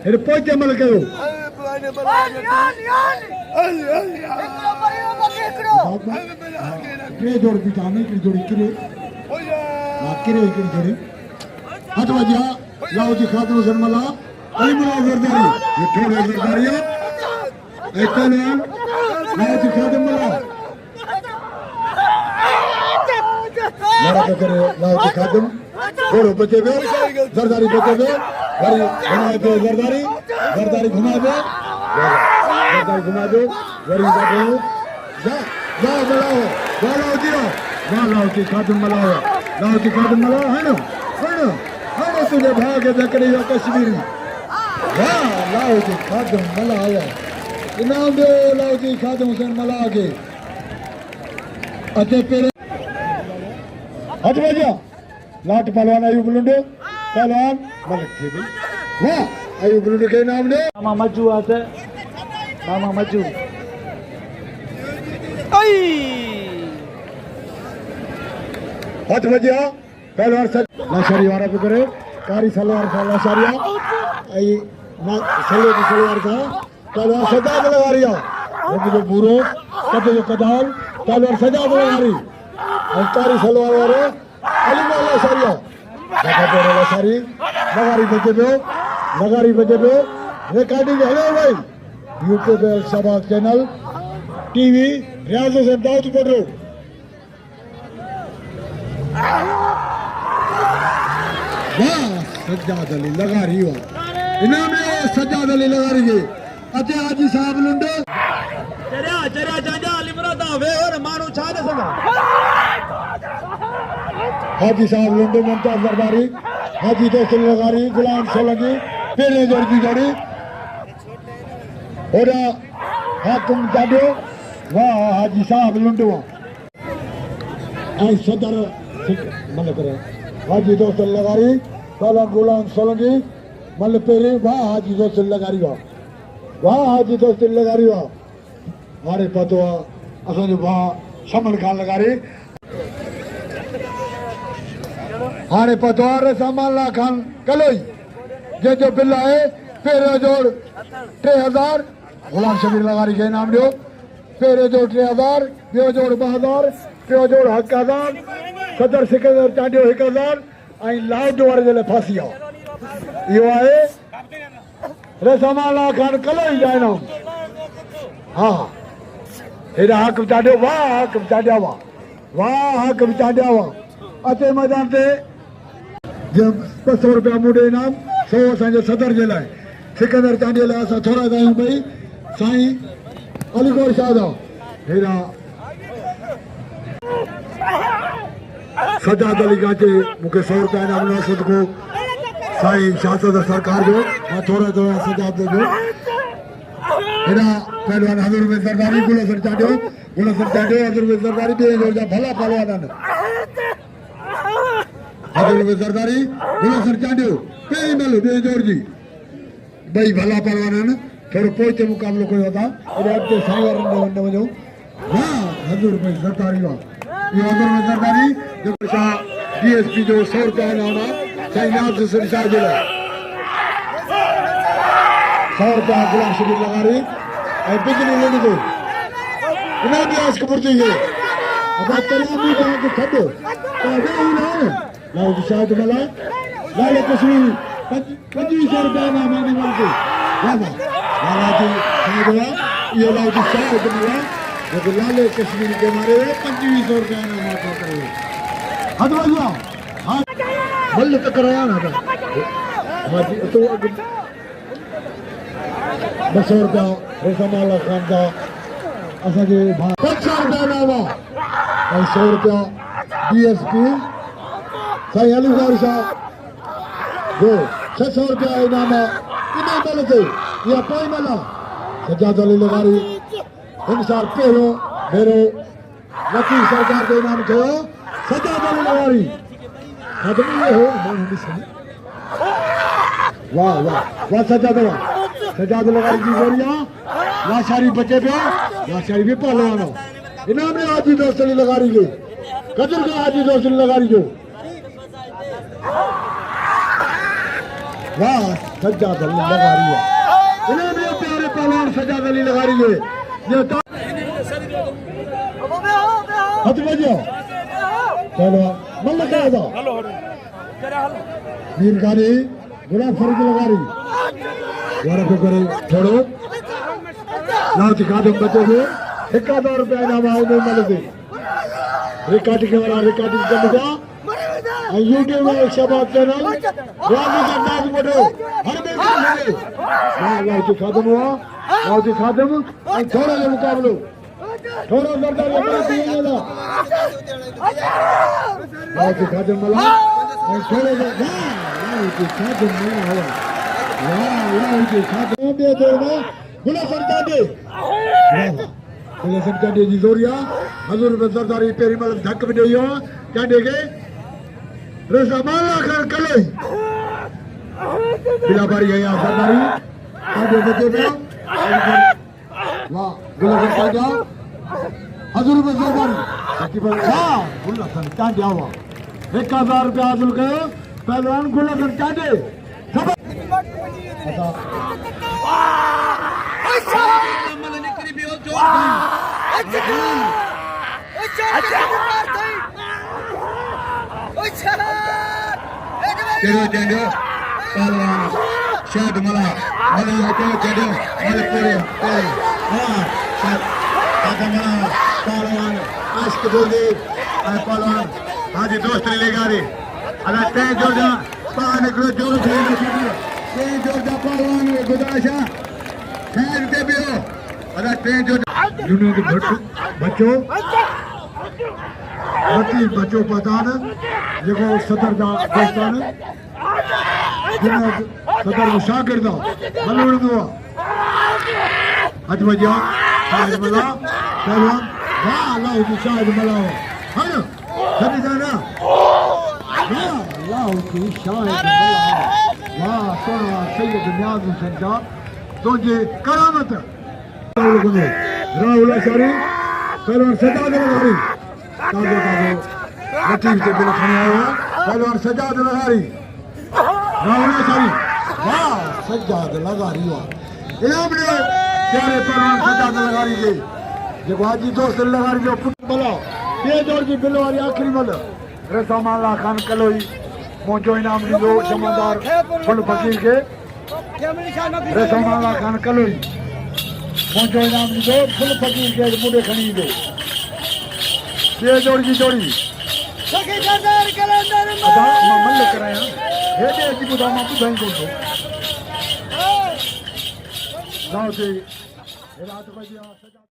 फिर पहुंच अमल करो किरे जोड़ पिटाने की जोड़ी किरे किरे की जोड़ी हाथ बजा लाओ जी खातू शर्मला अली मुला जरदारी ये थोड़े जरदारी ऐसा ना लाओ जी खातू मला लड़ा तो करे लाओ जी खातू थोड़े बचे गए जरदारी बचे गए घुमा दो जरदारी जरदारी घुमा दो जरदारी घुमा दो गरी जाओ जा जाओ मलाओ लाओ जी लाओ जी खातू मलाओ लाओ जी खातू मलाओ है ना तुझे भाग दकड़ी कश्मीरी वाह लाओ जी खादम मला आया इनाम दो लाओ जी खादम हुसैन मला आगे अते पेरे हट बजा लाट पहलवान अयूब लुंडो पहलवान मलिक थे भाई वाह अयूब लुंडो के नाम दे मामा मज्जू आते मामा मज्जू आई हट बजा पहलवान लाशारी वाला पे करे कारी सलवार था लाशारिया आई ना सले की सलवार था पहलवान सजा लगा रिया वो जो बुरो कते जो कदाल पहलवान सजा लगा रही और कारी सलवार वाले अली वाला लाशारिया देखा तो लाशारी लगारी बजे पे रिकॉर्डिंग है भाई यूट्यूब पे शबाक चैनल टीवी रियाज से दाऊद पढ़ो वाह सज्जाद अली लगा रही हो इनाम सज्जाद अली लगा रही है अते हाजी साहब लुंडो चरिया चरिया जाजा अली मुरादा वे और मानो छा दे सगा हाजी साहब लुंडो मुमताज दरबारी हाजी दोस्त लगा रही गुलाम सोलंकी पेरे जोड़ की जोड़ी ओरा हाकुम जाडो वाह हाजी साहब लुंडो आई सदर मन करे हाजी दोस्त लगारी काला गुलाम सोलंकी मल पेरे वाह हाजी दोस्त लगारी वाह हाजी दोस्त लगारी वाह हारे पतवा असन वाह शमन खान लगारी हारे पतवा रे समाला खान कलोई जे जो बिल्ला है पेरे जोड़ 3000 गुलाम शबीर लगारी के नाम दियो पेरे जोड़ 3000 बियो जोड़ 2000 पियो जोड़ 1000 सदर सिकंदर चांडियो 1000 आई लाइट वारे जले फासिया यो आहे रसमाला खान कलो ही जानो हां एरा हक चांडियो वाह हक चांडिया वाह हक चांडिया वाह अते मैदान ते जब 200 रुपया मुडे इनाम 100 असांजे सदर जे लाइ सिकंदर चांडियो लाइ असां थोरा दायूं भई साईं अलीगोड़ शाहदा हेरा सजाद अली गाचे मुझे 100 रुपया इनाम नवासद को साईं शासद सरकार जो मैं थोड़ा थोड़ा सजाद जो हेरा पहलवान हजूर में सरदारी गुलसर चाडियो हजूर में सरदारी बे जोड़ जा भला पहलवान हजूर में सरदारी गुलसर चाडियो पे मल बे जोड़ जी भाई भला पहलवान थोड़ो पोइते मुकाबलो कोई होता अरे अॻिते साईं वारनि ॾे वञो वाह हजूर में सरदारी वाह ये हजूर में सरदारी जो डीएसपी जो 100 रुपया इनाम आहे साईं नाज़ हुसैन शाह जे लाइ 100 रुपया गुलाम शबीर लगारी ऐं बिजली लॻी थो इनाम बि आस कपूर थी गई अब तमामी तव्हांखे छॾो लाओ शाहिद मला लाल कश्मीरी 2500 रुपया इनाम आहे वाह वाह लाला जी शाहिद ये लाओ शाहिद मला जो लाले कश्मीरी के मारे 2500 रुपया इनाम आता करे हद भैया हां बल तक कराया ना हां जी तो 200 रुपया रसमाला खान का असांजे 500 रुपया इनाम आहे 100 रुपया डीएसपी साईं अलीगढ़ शाह जो 600 रुपया इनाम आहे इनाम मिलते या पाई मला सजाद अली लगारी हिमसार पहिरियों भेरो वकील सरकार जो इनाम थियो सजाद अली लगारी आदमी हो वाह वाह वाह सजाद लगारी जी गोरिया लाशारी बचे पे लाशारी भी पहलवान इनाम ने आजी दोस्त अली लगारी के कदर का आजी दोस्त अली लगारी जो वाह सज्जाद अली लगा रही है इन्हें भी प्यारे पहलवान सज्जाद अली लगा रही है ये हथ बजो चलो मल्ल क्या था मीर गारी गुलाब फरीद लगा रही वारा को करे छोड़ो लाल दिखा दो बच्चों को ₹1000 इनाम आओ नहीं मिलते रिकॉर्डिंग के वाला रिकॉर्डिंग करने यूट्यूब में शबाब चैनल राजी का नाम बोलो हर में मिले लाल जी खादम हुआ लाल जी खादम थोड़ा ले मुकाबलो थोड़ा दर्दा ले बड़ा दिया ना लाल जी खादम वाला थोड़े लाल जी खादम वाला हुआ लाल जी खादम दे देना गुलाब सरदादे गुलाब सरदादे जी जोरिया हजूर सरदारी पेरी मल धक में दियो क्या देगे रसमाला कर कलई बिला बारी है यहाँ सरदारी आगे बचे पे वाह गुलाब सरदादा हजूर सरदारी ताकि पर वाह गुलाब सरदादा हुआ ₹1000 हासिल करो पहलवान गुलाब सरदादे चलो चलो पहलवान शाद मला चलो चलो मल पूरे पहलवान आज के बोल दे पहलवान आज दोस्त लेगा रे अल्लाह ते जोड़ा बाहर निकलो जोर से ते जोड़ा पहलवान गुदाशा खैर दे बियो अल्लाह ते जोड़ा दुनिया के बच्चों बच्चों पतान जेको सदर दा दोस्तान सदर को शागिर्द मलवण दो अज वजा शाहिद मला पहलवान वाह अल्लाह की शाहिद मला है ना सभी जाना वाह अल्लाह की शाहिद मला वाह सोना सैयद नियाज हुसैन साहब तुझे करामत राहुल अशरी पहलवान सज्जाद लगारी ताज़ो लतीफ के बिल खड़े आया पहलवान सज्जाद लगारी राहुल अशरी वाह सज्जाद लगारी वाह इनाम ने प्यारे पहलवान सज्जाद लगारी के जो हाजी दोस्त लगारी जो फुटबॉल ये दौर की बिल वाली आखिरी मल रसामाला खान कलोई मोजो इनाम दो जमादार फुल फकीर के रसामाला खान कलोई मोजो इनाम दो फुल फकीर के मुंडे खणी दो ये जोड़ी की जोड़ी सके सरदार कलंदर मल्ल कराया हे दे की बुदा मा बुधाई को दो गांव से रात बजे